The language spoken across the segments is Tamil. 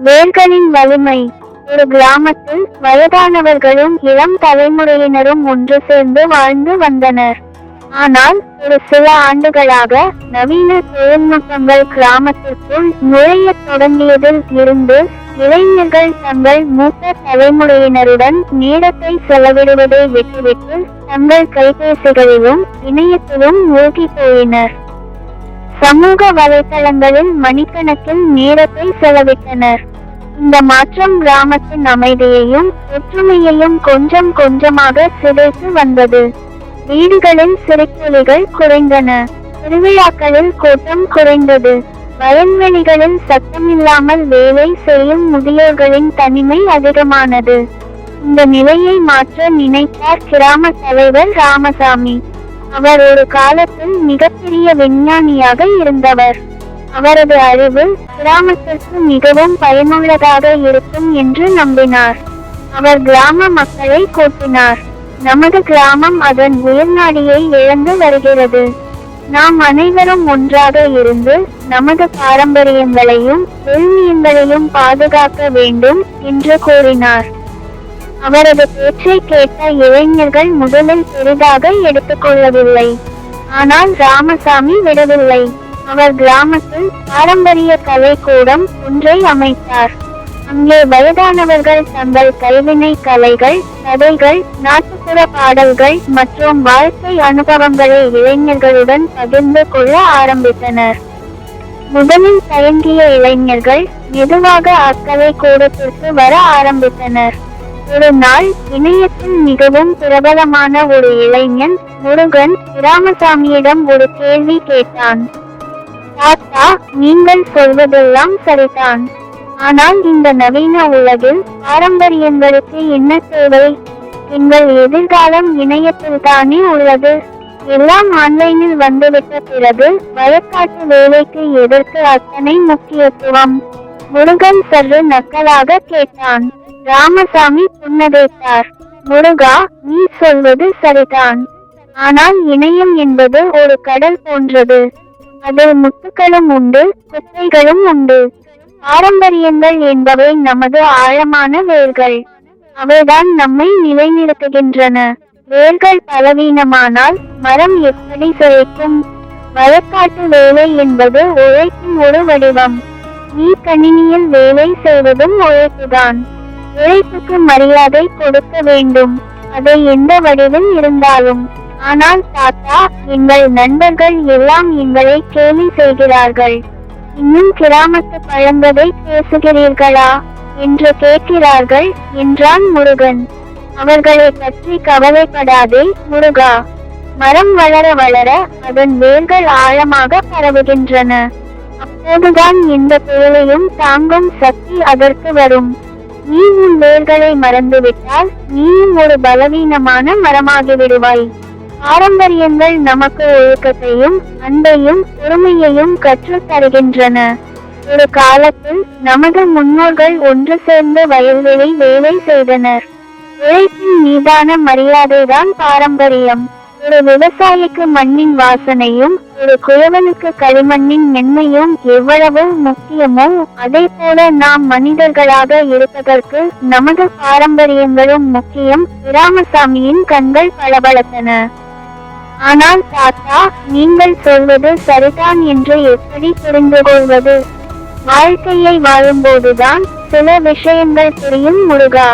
வேர்களின் வலிமை. ஒரு கிராமத்தில் வயதானவர்களும் இளம் தலைமுறையினரும் ஒன்று சேர்ந்து வாழ்ந்து வந்தனர். ஆனால் ஒரு சில ஆண்டுகளாக நவீன தொழில்நுட்பங்கள் கிராமத்திற்குள் நுழையத் தொடங்கியதில் இருந்து இளைஞர்கள் தங்கள் மூத்த தலைமுறையினருடன் நேரத்தை செலவிடுவதை விட்டுவிட்டு தங்கள் கைபேசிகளிலும் இணையத்திலும் மூழ்கி போயினர். சமூக வலைத்தளங்களில் மணிக்கணக்கில் நேரத்தை செலவிட்டனர். இந்த மாற்றம் கிராமத்தின் அமைதியையும் ஒற்றுமையையும் கொஞ்சம் கொஞ்சமாக சிதைத்து வந்தது. வீடுகளில் சிரிப்பொலிகள் குறைந்தன. திருவிழாக்களில் கூட்டம் குறைந்தது. வயல்வெளிகளில் சத்தமில்லாமல் வேலை செய்யும் முதியோர்களின் தனிமை அதிகமானது. இந்த நிலையை மாற்ற நினைத்தார் கிராம தலைவர் ராமசாமி. அவர் ஒரு காலத்தில் மிகப்பெரிய விஞ்ஞானியாக இருந்தவர். அவரது அறிவு கிராமத்திற்கு மிகவும் பயனுள்ளதாக இருக்கும் என்று நம்பினார். அவர் கிராம மக்களை கூட்டினார். நமது கிராமம் அதன் உயிர்நாடியை இழந்து வருகிறது. நாம் அனைவரும் ஒன்றாக இருந்து நமது பாரம்பரியங்களையும் விழுமியங்களையும் பாதுகாக்க வேண்டும் என்று கூறினார். அவரது பேச்சை கேட்ட இளைஞர்கள் முதலில் பெரிதாக எடுத்துக்கொள்ளவில்லை. ஆனால் ராமசாமி விடவில்லை. அவர் கிராமத்தில் பாரம்பரிய கலைக்கூடம் ஒன்றை அமைத்தார். அங்கே வயதானவர்கள் தங்கள் கைவினை கலைகள், கதைகள், நாட்டுப்புற பாடல்கள் மற்றும் வாழ்க்கை அனுபவங்களை இளைஞர்களுடன் பகிர்ந்து கொள்ள ஆரம்பித்தனர். முதலில் தயங்கிய இளைஞர்கள் மெதுவாக அக்கலை கூடத்திற்கு வர ஆரம்பித்தனர். ஒரு நாள் இணையத்தில் மிகவும் பிரபலமான ஒரு இளைஞன் முருகன் ராமசாமியிடம் ஒரு கேள்வி கேட்டான். தாத்தா, நீங்கள் சொல்வதெல்லாம் சரிதான். ஆனால் இந்த நவீன உலகில் பாரம்பரியங்களுக்கு என்ன தேவை? எங்கள் எதிர்காலம் இணையத்தில் தானே உள்ளது. எல்லாம் ஆன்லைனில் வந்துவிட்ட பிறகு வயக்காட்டு வேலைக்கு எதற்கு அத்தனை முக்கியத்துவம்? முருகன் சற்று நக்கலாக கேட்டான். ராமசாமி புன்னகைத்தார். முருகா, நீ சொல்வது சரிதான். ஆனால் இணையம் என்பது ஒரு கடல் போன்றது. அதில் முத்துக்களும் உண்டு, குப்பைகளும் உண்டு. பாரம்பரியங்கள் என்பவை நமது ஆழமான வேர்கள். அவைதான் நம்மை நிலைநிறுத்துகின்றன. வேர்கள் பலவீனமானால் மரம் எப்படி செழிக்கும்? வயக்காட்டு வேலை என்பது உழைப்பின் ஒரு வடிவம். நீ கணினியில் வேலை செய்வதும் உழைப்புதான். உழைப்புக்கு மரியாதை கொடுக்க வேண்டும், அதை எந்த வடிவில் இருந்தாலும். ஆனால் தாத்தா, எங்கள் நண்பர்கள் எல்லாம் எங்களை கேலி செய்கிறார்கள். இன்னும் கிராமத்து பழங்கதை பேசுகிறீர்களா என்று கேட்கிறார்கள் என்றான் முருகன். அவர்களை பற்றி கவலைப்படாதே முருகா. மரம் வளர வளர அதன் வேர்கள் ஆழமாக பரவுகின்றன. அப்போதுதான் எந்த புயலையும் தாங்கும் சக்தி அதற்கு வரும். நீ உன் வேர்களை மறந்துவிட்டால் நீயும் ஒரு பலவீனமான மரமாகிவிடுவாய். பாரம்பரியங்கள் நமக்கு ஒழுக்கத்தையும் அன்பையும் பொறுமையையும் கற்றுத் தருகின்றன. ஒரு காலத்தில் நமது முன்னோர்கள் ஒன்று சேர்ந்து வயல்வெளி வேலை செய்தனர். உழைப்பின் மீதான மரியாதைதான் பாரம்பரியம். ஒரு விவசாயிக்கு மண்ணின் வாசனையும் ஒரு குயவனுக்கு களிமண்ணின் மென்மையும் எவ்வளவு முக்கியமோ அதே போல நாம் மனிதர்களாக இருப்பதற்கு நமது பாரம்பரியங்களும் முக்கியம். ராமசாமியின் கண்கள் பளபளத்தன. ஆனால் தாத்தா, நீங்கள் சொல்வது சரிதான் என்று எப்படி புரிந்து கொள்வது? வாழ்க்கையை வாழும்போதுதான் சில விஷயங்கள் புரியும் முருகா.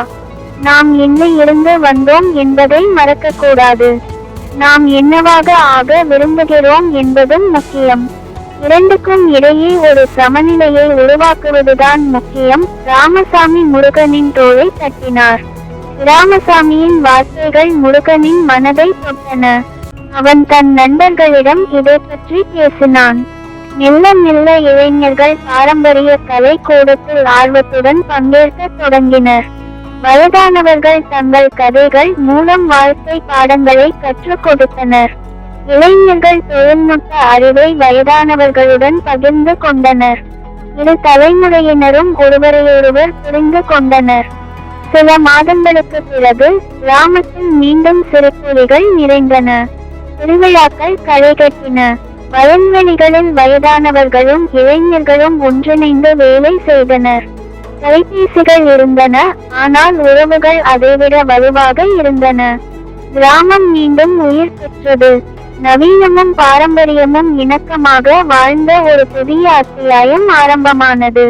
நாம் என்ன இருந்து வந்தோம் என்பதை மறக்கக்கூடாது. நாம் என்னவாக ஆக விரும்புகிறோம் என்பதும் முக்கியம். இரண்டுக்கும் இடையே ஒரு சமநிலையை உருவாக்குவதுதான் முக்கியம். ராமசாமி முருகனின் தோளை தட்டினார். ராமசாமியின் வார்த்தைகள் முருகனின் மனதை தொட்டன. அவன் தன் நண்பர்களிடம் இதை பற்றி பேசினான். மெல்ல மெல்ல இளைஞர்கள் பாரம்பரிய கலை கூடத்தில் ஆர்வத்துடன் பங்கேற்க தொடங்கினர். வயதானவர்கள் தங்கள் கதைகள் மூலம் வாழ்க்கை பாடங்களை கற்றுக் கொடுத்தனர். இளைஞர்கள் தொழில்நுட்ப அறிவை வயதானவர்களுடன் பகிர்ந்து கொண்டனர். இரு தலைமுறையினரும் ஒருவரையொருவர் புரிந்து கொண்டனர். சில மாதங்களுக்கு பிறகு கிராமத்தில் மீண்டும் சிரிப்பொலிகள் நிறைந்தன. திருவிழாக்கள் களைகட்டின. வயல்வெளிகளில் வயதானவர்களும் இளைஞர்களும் ஒன்றிணைந்து வேலை செய்தனர். கைபேசிகள் இருந்தன, ஆனால் உறவுகள் அதைவிட வலுவாக இருந்தன. கிராமம் மீண்டும் உயிர் பெற்றது. நவீனமும் பாரம்பரியமும் இணக்கமாக வாழ்ந்த ஒரு புதிய அத்தியாயம் ஆரம்பமானது.